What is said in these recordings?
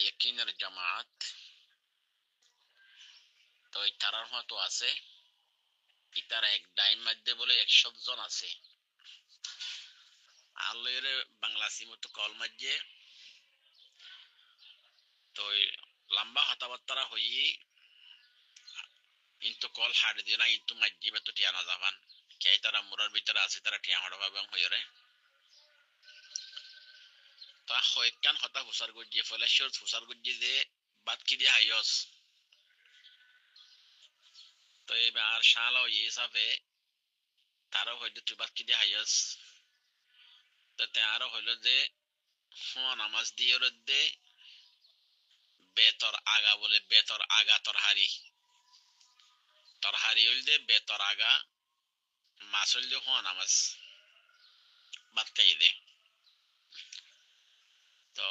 ইয়াকিনের জামাত তো তারার মতো আছে ইতারা এক ডাইম মধ্যে বলে 100 জন আছে আল্লাহর বাংলা সিমতো কল মধ্যে তো লম্বা কথাবার্তা হই কিন্তু কল হাড় দিয়ে না কিন্তু মধ্যে তো টিয়া না যাবান কে তারা মোরার ভিতরে আছে তারা টিয়া হড়া এবং হইরে তা হয়কান হতা হুসার গজিয়ে ফলেশ্বর হুসার গজিয়ে যে বাদ কি দিয়ে হাইয়স তো এবার আর শালা ওই হিসাবে তারও হয়তো তুই বাদ কি দিয়ে হাইয়স তো তে আরো হইলো যে নামাজ দিয়ে দে বেতর আগা বলে বেতর আগা তরহারি হইল দে বেতর আগা মাছ হইল দে নামাজ বাদ খাইয়ে দে তো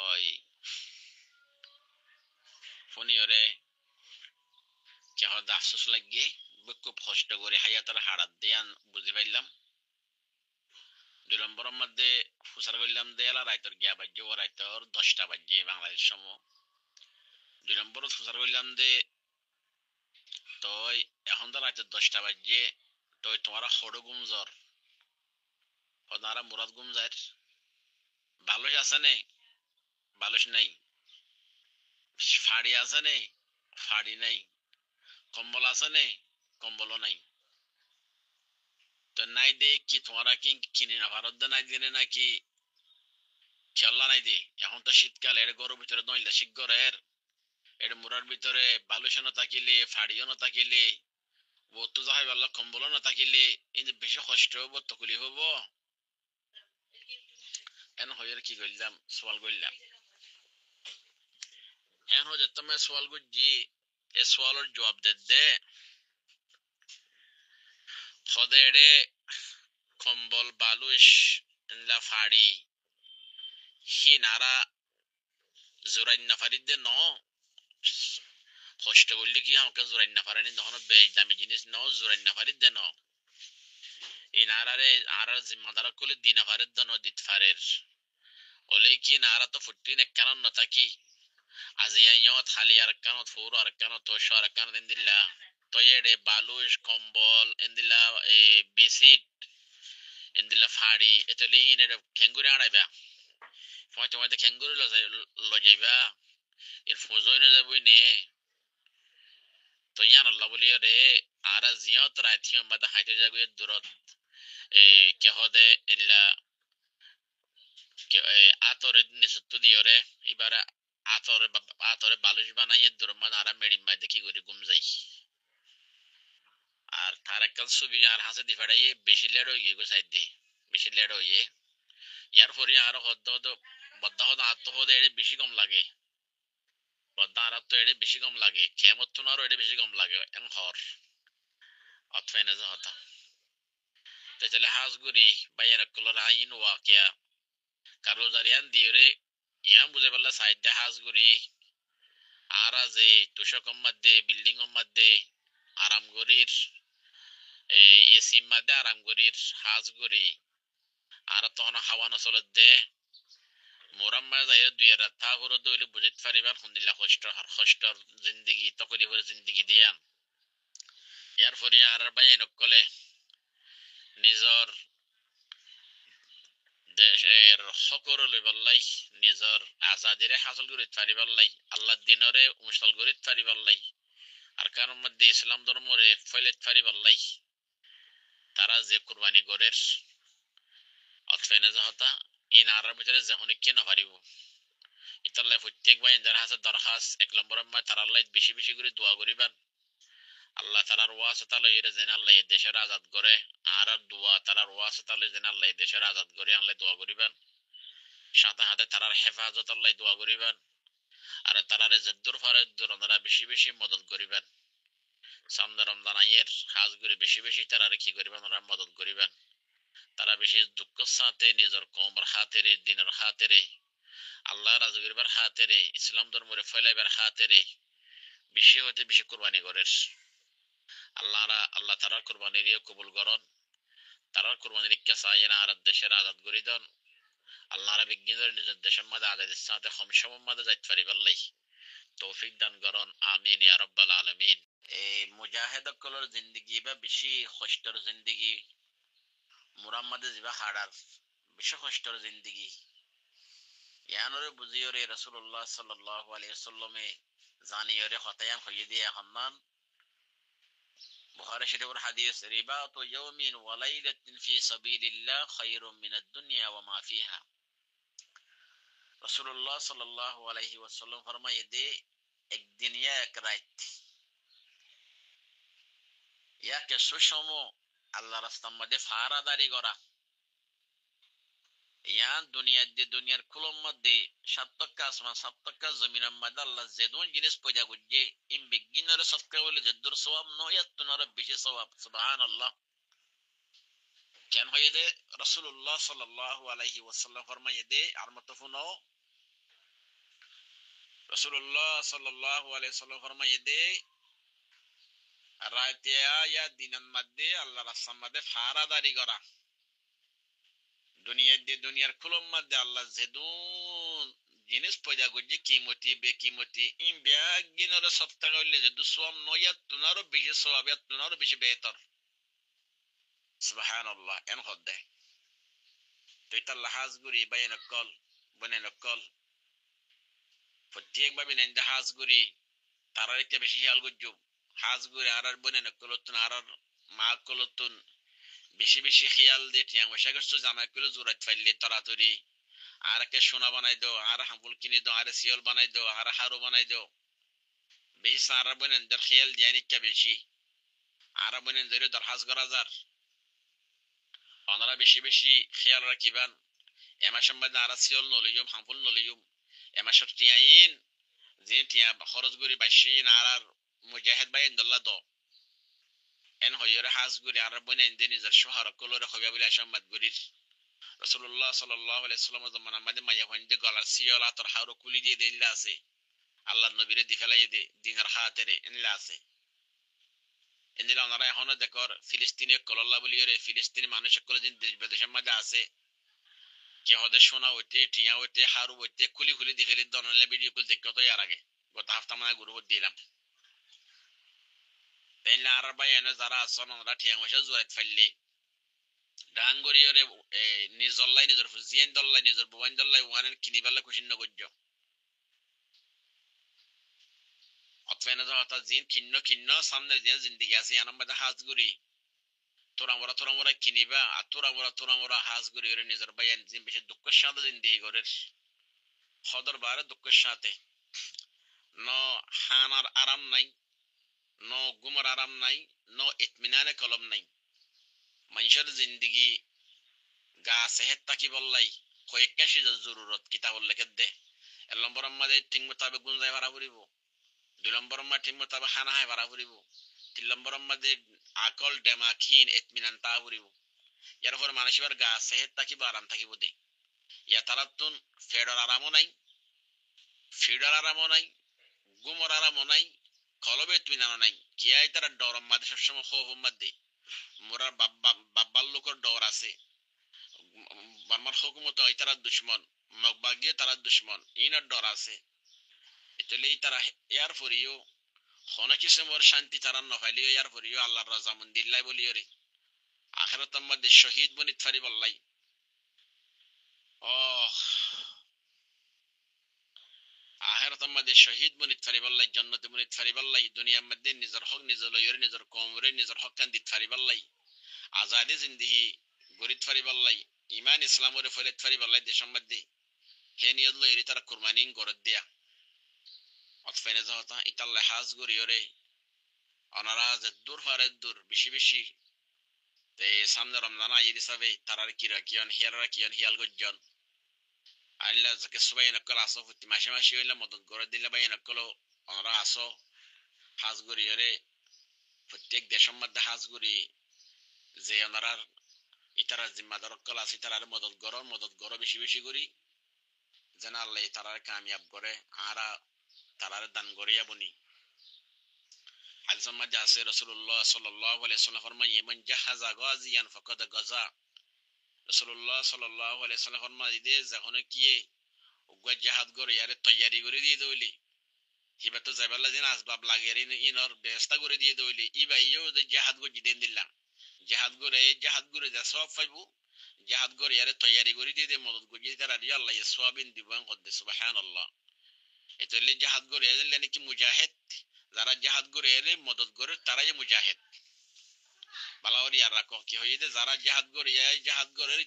ফোনি ওরে কেহ আফসোস লাগিয়ে খুব কষ্ট করে হাইয়া তার হাড়াত দিয়ে বুঝি পাইলাম 2 নম্বরের মধ্যে ফুসার করলাম দেয়ালা রাইতর গিয়া বাজ্য ও রাইতর 10টা বাজে বাংলাদেশ সময় 2 নম্বর ফুসার করলাম দে তো এখন তো রাইতর 10টা বাজে তো তোমার হড়ো গুমজর ওনারা মুরাদ গুমজার বালুস আছে নে বালুস নাই ফাড়ি আছে নে ফাড়ি নাই কম্বল আছে নে কম্বলও নাই তো নাই দে কি তোমরা কি কিনে না ভারত দে নাই দিনে নাকি খেলা নাই দে এখন তো শীতকাল এর গরম ভিতরে নইলা শিগরের এর মুরার ভিতরে বালুসও না থাকিলে ফাড়িও না থাকিলে বতু যাহাই ভালো কম্বলও না থাকিলে এই যে বেশি কষ্ট হবো তকুলি হবো এন হইয়ের কি করলাম সওয়াল করলাম এখন হয়ে যেতাম সওয়াল করছি এ সওয়ালের জবাব দে হদে এড়ে কম্বল বালুস লা ফাড়ি হি নারা জোরাইন না ফাড়ি দে ন কষ্ট করলে কি আমাকে জোরাইন না পারেনি তখন বেশ দামি জিনিস ন জোরাইন না পারি দেন এই নারারে আর জিম্মাদার করলে দিনা ফারের দেন দিত ফারের ওলে কি নারা তো ফুটিন একখান ন থাকি আজি আইয়ত খালি আর কানত ফুর আর কানত তোষ আর কানত ইন্দিল্লা তো এডে বালুস কম্বল ইন্দিল্লা বিসিট ইন্দিল্লা ফাড়ি এতলে ইন এডে খেঙ্গুরে আড়াইবা তোমাদের খেঙ্গুরে লজাইবা এর ফুজই না যাবই নে তো ইয়ান আল্লাহ বলিয়া রে আর জিয়ত রাইথি আমাদের হাইতে যাগুয়ে দূরত কেহদে ইল্লা আতরে নিসত্তু দিও রে এবারে আতরে বালুস বানাইয়ে দূরমান আর মেডিম মাইতে কি করি ঘুম যাই আর তার একখান ছবি আর হাসে দি ফেড়াইয়ে বেশি লেট হয়ে গো সাইড দে বেশি লেট হয়ে ইয়ার পরে আরো হদ্দ হদ বদ্দা হদ আত্ম হদ এড়ে বেশি কম লাগে বদ্দা আর তো এড়ে বেশি কম লাগে খেমত তো আরো এড়ে বেশি কম লাগে এন হর অতফেনে যে হতা তাহলে হাঁসগুড়ি বাইয়ান কলর আইন ওয়াকিয়া কারো জারিয়ান দিওরে ইয়াম বুঝে পারলা সাইডে হাঁসগুড়ি আর যে তুষকম মধ্যে বিল্ডিং মধ্যে আরামগড়ির এসি মধ্যে আরামগড়ির হাঁসগুড়ি আর তখন হাওয়ানো চলত দে মোরাম মা যাই দুই রাত হুর দইলে বুঝিত পারিবার হুন্দিল্লা কষ্ট আর কষ্টর জিন্দগি তকরি করে জিন্দগি দিয়ান ইয়ার পরে আর বাইয়ান কলে নিজর দেশের হকর লইবাল্লাই নিজর আজাদিরে হাসল করিত পারিবাল্লাই আল্লাহ দিনরে মুসল করিত পারিবাল্লাই আর কারণ মধ্যে ইসলাম ধর্মরে ফয়লেত পারিবাল্লাই তারা যে কুরবানি গরের অতফেনে হতা ইন আরার ভিতরে যখন কে না পারিব ইতাল্লাই প্রত্যেক ভাই যারা হাসে দরখাস 1 নম্বরের মা তার আল্লাহ বেশি বেশি করে দোয়া করিবেন আল্লাহ তালার ওয়াসতা লইরে যেন আল্লাহ দেশের আজাদ করে আর দোয়া তালার ওয়াসতা লই যেন আল্লাহ দেশের আজাদ করে আল্লাহ দোয়া করিবেন সাথে হাতে তারার হেফাজত আল্লাহ দোয়া করিবেন আর তারারে জেদ্দুর ফারে দুরনারা বেশি বেশি মদত করিবেন সামনে রমজান আইয়ের হাজ করে বেশি বেশি তারারে কি করিবেন ওরা মদত করিবেন তারা বেশি দুঃখ সাথে নিজের কমর হাতেরে দিনের হাতেরে আল্লাহ রাজ করিবার হাতেরে ইসলাম ধর্মরে ফয়লাইবার হাতেরে বেশি হতে বেশি কুরবানি করের আল্লাহ তারার কুরবানির কবুল করন তারার কুরবানির ইচ্ছা আইয়েন আর দেশের আজাদ করি দেন আল্লাহরা বিজ্ঞান নিজের দেশের মধ্যে আজাদের সাথে কম সময়ের মধ্যে যাইতে পারিবার লাই তৌফিক দান করুন, আমিন ইয়া রাব্বাল আলামিন। এই মুজাহিদসকলৰ জিন্দগী বা বেছি কষ্টৰ জিন্দগী, মুরাম্মাদে জিবা হাড়ার বেশি কষ্টর জিন্দগি ইয়ানরে বুঝিয়রে রাসূলুল্লাহ সাল্লাল্লাহু আলাইহি ওয়াসাল্লামে জানিয়রে খতায়ান হইয়ে দিয়ে হান্নান বুখারী শরীফের হাদিস রিবাতু ইয়াউমিন ওয়া লাইলাতিন ফি সাবিলিল্লাহ খায়রুম মিনাদ দুনিয়া ওয়া মা ফিহা। রাসূলুল্লাহ সাল্লাল্লাহু আলাইহি ওয়াসাল্লাম ফরমায়ে দে একদিন ইয়া এক রাত ইয়াকে সুষম আল্লাহ রাস্তার মধ্যে ফারাদারি করা ইয়ান দুনিয়ার কুলম মধ্যে সাতক্কা আসমান সাতক্কা জমিনের মধ্যে আল্লাহ যেদুন জিনিস পয়দা করছে ইম বিজ্ঞানের সৎকা বলে যেদুর সওয়াব নয় তুনার বেশি সওয়াব সুবহানাল্লাহ। কেন হয়ে দে রাসূলুল্লাহ সাল্লাল্লাহু আলাইহি ওয়াসাল্লাম ফরমায়ে দে আর মতো শুনো রাসূলুল্লাহ সাল্লাল্লাহু আলাইহি ওয়াসাল্লাম ফরমায়ে দে রাতে ইয়া দিনের মধ্যে আল্লাহ রাস্তার মধ্যে ফারাদারি করা দুনিয়ার কুলম মধ্যে আল্লাহ যেদুন জিনিস পয়দা করছে কিমতি বেকিমতি ইন ব্যাগিনরে সত্তা করলে যে দুসওয়াম নয়া তুনারও বেশি সওয়াব তুনারও বেশি বেহতর সুবহানাল্লাহ এন হদ্দে তো এটা লাহাজ গুরি বাইন কল বনেন কল প্রত্যেক ভাবে নেন্দা হাজ গুরি তারার একটা বেশি খেয়াল করছো হাজ গুরি আর বনেন কলতুন আর মা কলতুন বেশি বেশি খেয়াল দিয়ে টিয়াং বসে করছো জামা গুলো জোরাত ফাইলে তাড়াতাড়ি আর কে সোনা বানাই দাও আর হাম্বুল কিনে দাও আর সিয়ল বানাই দাও আর হারু বানাই দাও বেশি সারা বনেন দের খেয়াল দিয়ে নিকা বেশি আর বনেন ধরে দরহাজ করা যার ওনারা বেশি বেশি খেয়াল রাখিবেন এমাসের মধ্যে আর সিয়ল নলিয়ম হাম্বুল নলিয়ম এমাসের টিয়াইন যে টিয়া খরচ করি বাইশিন আর মুজাহিদ ভাই ইন্দল্লা দ এন হইরে হাজ করি আর বনেন দিয়ে নিজের শহর কলরে হইবা বলে আসাম্মাদ গরির রাসূলুল্লাহ সাল্লাল্লাহু আলাইহি ওয়াসাল্লাম জামানা মধ্যে মাইয়া হইন্দে গলার সিয়ল আতর হারু কুলি দিয়ে দিলা আছে আল্লাহ নবীরে দি ফেলাই দে দিনের হাতেরে এনলা আছে এনলা ওনারা এখনো দেখর ফিলিস্তিনি কলল্লা বলিরে ফিলিস্তিনি মানুষ সকল দিন দেশ বিদেশের মধ্যে আছে কে হদে সোনা হইতে টিয়া হইতে হারু হইতে খুলি খুলি দি ফেলি দনলে ভিডিও কল দেখতে তো ইয়ার আগে গত হাফতা মানে গুরু দিলাম তাইলে আর ভাই এনে যারা আছেন ওনারা টিয়া বসে জোরাত ফেললি ডাঙ্গরিয়রে নিজল্লাই নিজের ফুজিয়ান দল্লাই নিজের বুয়ান দল্লাই ওয়ানের কিনিবাল্লা খুশি নগজ্য অতফেনে হতা জিন কিন্ন সামনে দিন জিন্দিগি আছে ইয়ানাম বাদা হাজগুরি তোরা মোরা কিনিবা আর তোরা মোরা হাজগুরি ওরে নিজের বাইয়ান জিন বেশি দুঃখের সাথে জিন্দিগি গরের খদর বারে দুঃখের সাথে ন হানার আরাম নাই ন গুমর আরাম নাই ন ইতমিনানে কলম নাই মানুষের জিন্দিগি গা সেহেত তাকি বললাই কয়েকটা সিজা জরুরত কিতাবল লেখে দে এক নম্বর আমাদের ঠিক মোতাবেক গুঞ্জায় ভাড়া ফুরিব 2 নম্বর আমরা ঠিক মতো খানা হয় ভাড়া ফুরিব 3 নম্বর আমাদের আকল ডেমাখিন এতমিনান তা ফুরিব ইয়ার পরে মানুষের গা সেহেত থাকিব আরাম থাকিব দে ইয়া তারাতুন ফেডার আরামও নাই গুমর আরামও নাই কলবে এতমিনানও নাই কিয়াই তারা ডরম মাদে সবসময় খোফ মাদে মোরার বাব্বার লোকের ডর আছে বার্মার হুকুমত তারা দুশ্মন মগবাগিয়ে তারা দুশ্মন ইনার ডর আছে এতলেই তারা ইয়ার পরিও কোনো কিসিমর শান্তি তারা নফাইলিও ইয়ার পরিও আল্লাহর রাজামন্দিল্লাই বলিও রে আখিরাতের মধ্যে শহীদ বনিত ফারি বললাই ও আখিরাতের মধ্যে শহীদ বনিত ফারি বললাই জান্নাতে বনিত ফারি বললাই দুনিয়ার মধ্যে নিজের হক নিজের লইরে নিজের কওমরে নিজের হক কান দিত ফারি বললাই আজাদি জিন্দেগি গরিত ফারি বললাই ইমান ইসলামরে ফরিত ফারি বললাই দেশের মধ্যে হে নিয়ত লইরে তারা কুরবানিন গরত দিয়া অতফেনে যহতা ইতাল্লাহ হাজ গরিয়রে অনারা যে দূর ফারে দূর বেশি বেশি তে সামনে রমজান আইয়ে হিসাবে তারার কিরা কিয়ন হিয়ারা কিয়ন হিয়াল গজ্জন আইলা যাকে সবাই নকল আসো ফুটি মাসে মাসে হইলা মদত করে দিলে বাই নকল অনরা আসো হাজগুড়ি ওরে প্রত্যেক দেশের মধ্যে হাজগুড়ি যে অনারার ইতারা জিম্মাদার কল আছে তারার মদত গড় বেশি বেশি করি যেন আল্লাহ তারার কামিয়াব করে আরা তারার দান করিয়া বনি হাদিসের মধ্যে আছে রাসূলুল্লাহ সাল্লাল্লাহু আলাইহি ওয়াসাল্লাম ফরমায় মান জাহাজা গাজিয়ান ফাকাদ গাজা রাসূলুল্লাহ সাল্লাল্লাহু আলাইহি ওয়াসাল্লাম ফরমায় দে যখন কি উগ্র জিহাদ করে ইয়ারে তৈয়ারি করে দিয়ে দইলি হিবা তো যাইবার দিন আসবাব লাগে ইনর ব্যবস্থা করে দিয়ে দইলে ইবাইও যে জাহাজ গো জিদেন দিলাম জাহাজ করে যা সব পাইবো জাহাজ করে আরে তৈয়ারি করে দিয়ে মদত গজিয়ে তারা দিয়ে আল্লাহ সোয়াবিন দিবান হদ্দে সুবহানাল্লাহ এটা হলে জাহাজ করে এলে নাকি মুজাহিদ যারা জাহাজ করে এলে মদত করে তারাই মুজাহিদ বালাওয়ারি আর রাখো কি হইতে যারা জাহাজ করে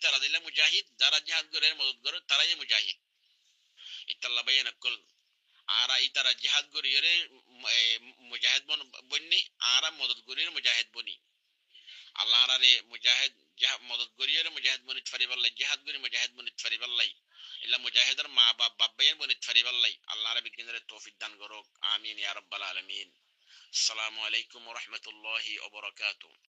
তারা দিলে মুজাহিদ যারা জাহাজ করে মদত করে তারাই মুজাহিদ ইতাল্লা বাইনা কল আরা ইতারা জিহাদ গরিয়রে মুজাহিদ বন্নি আরা মদত গরিয়রে মুজাহিদ বনি আল্লাহ আরে মুজাহিদ মদত গরিয়রে মুজাহিদ বনি ফারিবাল্লাই জিহাদ গরি মুজাহিদ বনি ফারিবাল্লাই ইল্লা মুজাহিদের মা বাপ বাব্বাইন বনি ফারিবাল্লাই আল্লাহ আরে বিজ্ঞানের তৌফিক দান করুক আমিন ইয়া রাব্বাল আলামিন আসসালামু আলাইকুম ওয়া রাহমাতুল্লাহি ওয়া বারাকাতুহু